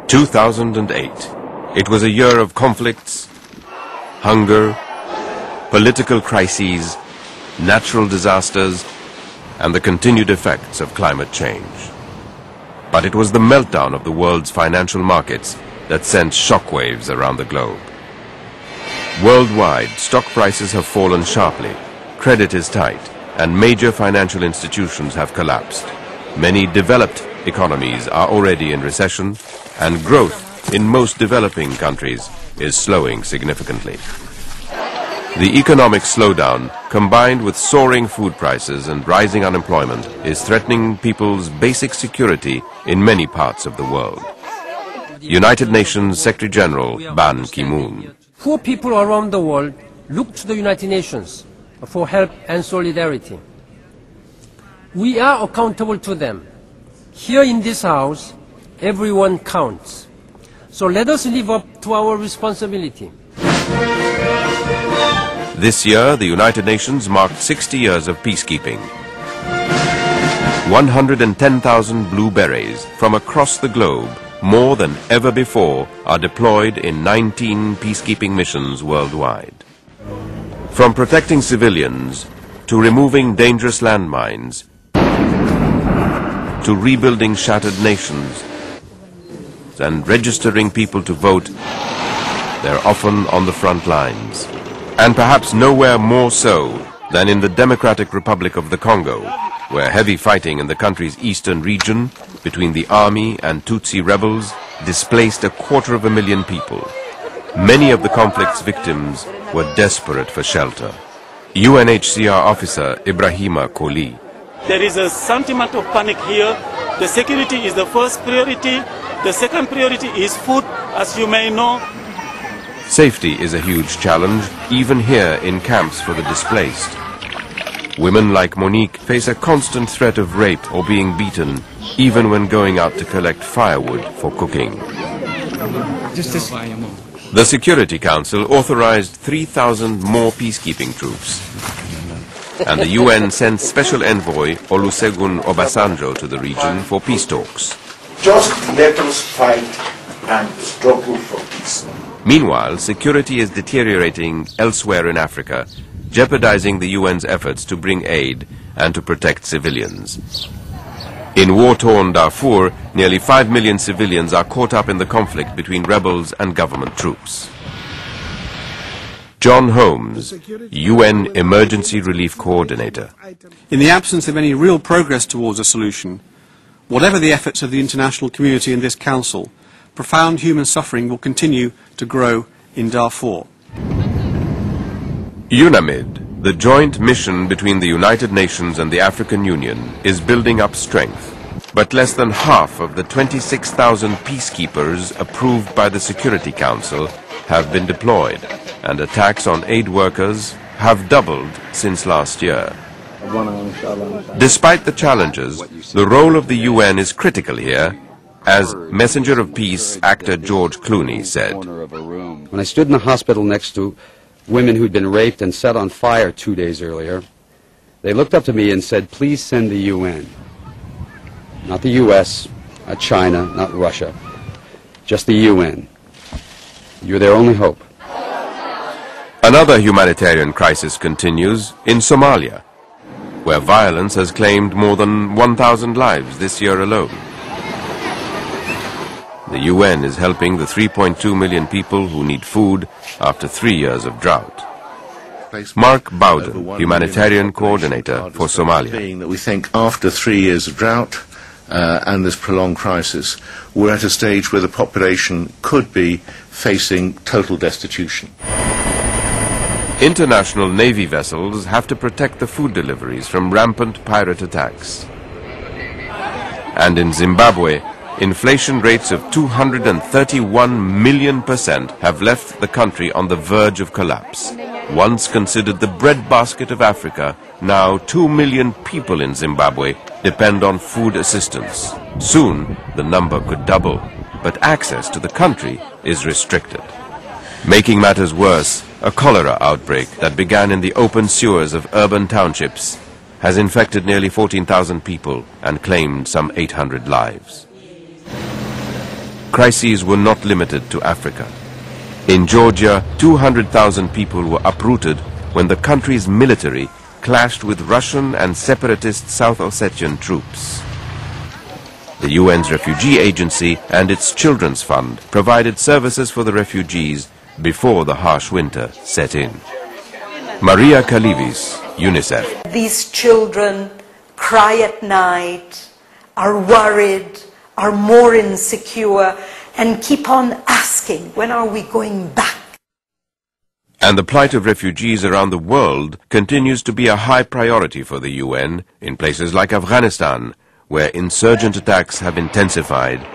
2008. It was a year of conflicts, hunger, political crises, natural disasters, and the continued effects of climate change. But it was the meltdown of the world's financial markets that sent shockwaves around the globe. Worldwide, stock prices have fallen sharply, credit is tight, and major financial institutions have collapsed. Many developed economies are already in recession, and growth in most developing countries is slowing significantly. The economic slowdown, combined with soaring food prices and rising unemployment, is threatening people's basic security in many parts of the world. United Nations Secretary General Ban Ki-moon. Poor people around the world look to the United Nations for help and solidarity. We are accountable to them. Here in this house, everyone counts. So let us live up to our responsibility. This year, the United Nations marked 60 years of peacekeeping. 110,000 blue berets from across the globe, more than ever before, are deployed in 19 peacekeeping missions worldwide. From protecting civilians, to removing dangerous landmines, to rebuilding shattered nations, and registering people to vote, they're often on the front lines. And perhaps nowhere more so than in the Democratic Republic of the Congo, where heavy fighting in the country's eastern region between the army and Tutsi rebels displaced 250,000 people. Many of the conflict's victims were desperate for shelter. UNHCR officer Ibrahima Koli. There is a sentiment of panic here. The security is the first priority. The second priority is food, as you may know. Safety is a huge challenge, even here in camps for the displaced. Women like Monique face a constant threat of rape or being beaten, even when going out to collect firewood for cooking. The Security Council authorized 3,000 more peacekeeping troops. And the UN sent Special Envoy Olusegun Obasanjo to the region for peace talks. Just let us fight and struggle for peace. Meanwhile, security is deteriorating elsewhere in Africa, jeopardizing the UN's efforts to bring aid and to protect civilians. In war-torn Darfur, nearly 5 million civilians are caught up in the conflict between rebels and government troops. John Holmes, UN Emergency Relief Coordinator. In the absence of any real progress towards a solution, whatever the efforts of the international community and this Council, profound human suffering will continue to grow in Darfur. UNAMID, the joint mission between the United Nations and the African Union, is building up strength. But less than half of the 26,000 peacekeepers approved by the Security Council have been deployed, and attacks on aid workers have doubled since last year. Despite the challenges, the role of the UN is critical here, as Messenger of Peace actor George Clooney said. When I stood in the hospital next to women who'd been raped and set on fire 2 days earlier, they looked up to me and said, please send the UN. Not the US, not China, not Russia, just the UN. You're their only hope. Another humanitarian crisis continues in Somalia, where violence has claimed more than 1,000 lives this year alone. The UN is helping the 3.2 million people who need food after 3 years of drought. Mark Bowden, humanitarian coordinator for Somalia. That we think after 3 years of drought and this prolonged crisis, we're at a stage where the population could be facing total destitution. International Navy vessels have to protect the food deliveries from rampant pirate attacks. And in Zimbabwe, inflation rates of 231 million% have left the country on the verge of collapse. Once considered the breadbasket of Africa, now 2 million people in Zimbabwe depend on food assistance. Soon, the number could double, but access to the country is restricted. Making matters worse, a cholera outbreak that began in the open sewers of urban townships has infected nearly 14,000 people and claimed some 800 lives. crises were not limited to Africa. In Georgia, 200,000 people were uprooted when the country's military clashed with Russian and separatist South Ossetian troops. The UN's Refugee Agency and its Children's Fund provided services for the refugees before the harsh winter set in. Maria Kalivis, UNICEF. These children cry at night, are worried, are more insecure, and keep on asking, when are we going back? And the plight of refugees around the world continues to be a high priority for the UN in places like Afghanistan, where insurgent attacks have intensified